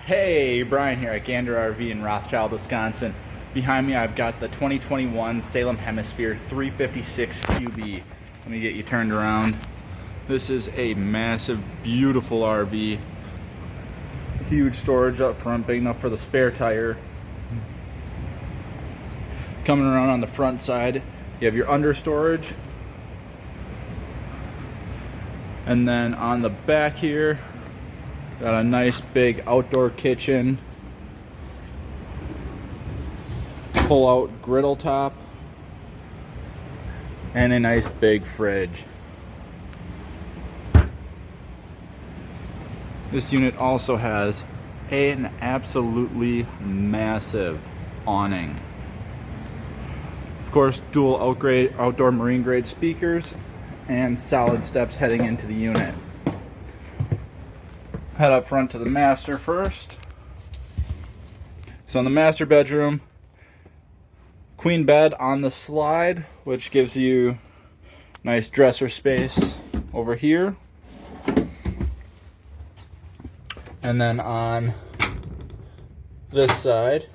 Hey, Brian here at Gander RV in Rothschild, Wisconsin. Behind me I've got the 2021 Salem Hemisphere 356 QB. Let me get you turned around. This is a massive, beautiful RV. Huge storage up front, big enough for the spare tire. Coming around on the front side, you have your under storage. And then on the back here, got a nice big outdoor kitchen, pull out griddle top, and a nice big fridge. This unit also has an absolutely massive awning. Of course, dual outdoor marine grade speakers and solid steps heading into the unit. Head up front to the master first. So in the master bedroom, queen bed on the slide, which gives you nice dresser space over here. And then on this side,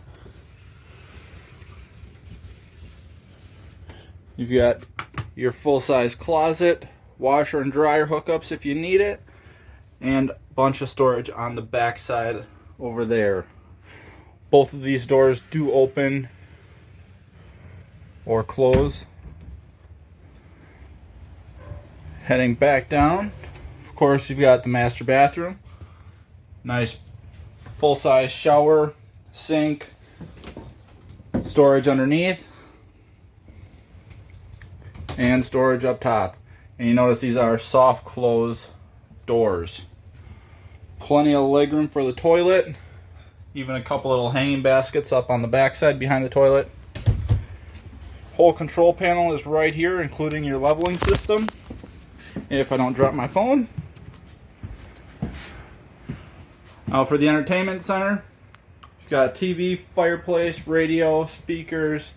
you've got your full-size closet, washer and dryer hookups if you need it, and a bunch of storage on the back side over there. Both of these doors do open or close. Heading back down, of course, you've got the master bathroom. Nice full-size shower, sink, storage underneath, and storage up top. And you notice these are soft close doors. Plenty of legroom for the toilet. Even a couple little hanging baskets up on the backside behind the toilet. Whole control panel is right here, including your leveling system, if I don't drop my phone. Now for the entertainment center, you've got TV, fireplace, radio, speakers.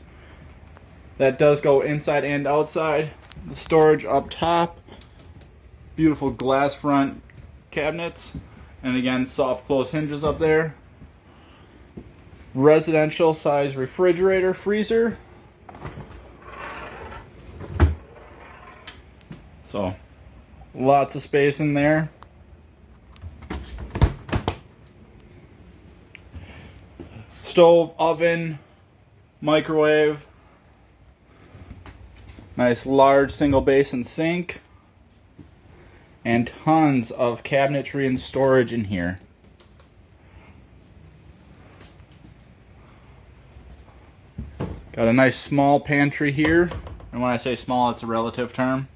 That does go inside and outside. The storage up top. Beautiful glass front cabinets. And again, soft close hinges up there. Residential size refrigerator, freezer. So, lots of space in there. Stove, oven, microwave. Nice large single basin sink. And tons of cabinetry and storage in here. Got a nice small pantry here. And when I say small, it's a relative term.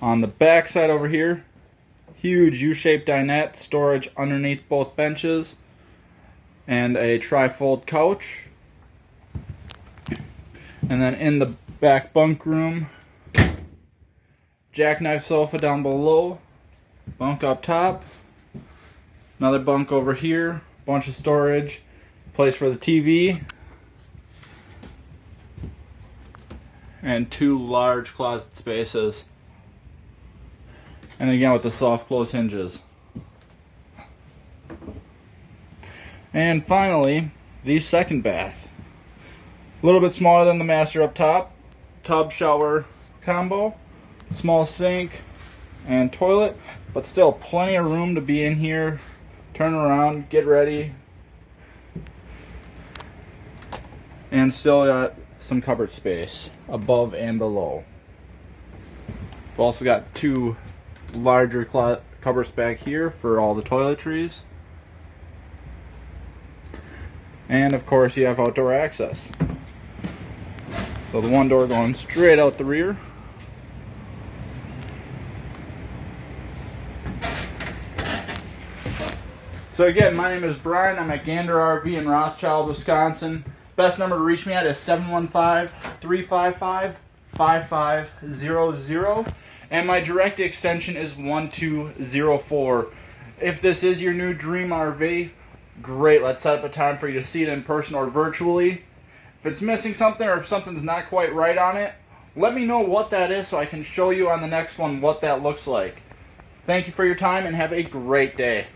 On the back side over here, huge U-shaped dinette, storage underneath both benches, and a tri-fold couch. And then in the back bunk room, jackknife sofa down below, bunk up top, another bunk over here, bunch of storage, place for the TV, and two large closet spaces. And again with the soft close hinges. And finally, the second bath. A little bit smaller than the master up top. Tub shower combo. Small sink and toilet. But still plenty of room to be in here. Turn around, get ready. And still got some cupboard space above and below. We've also got two larger cupboards back here for all the toiletries. And of course you have outdoor access. So the one door going straight out the rear. So again, my name is Brian. I'm at Gander RV in Rothschild, Wisconsin. Best number to reach me at is 715-355-5500. And my direct extension is 1204. If this is your new dream RV, great. Let's set up a time for you to see it in person or virtually. If it's missing something or if something's not quite right on it, let me know what that is so I can show you on the next one what that looks like. Thank you for your time and have a great day.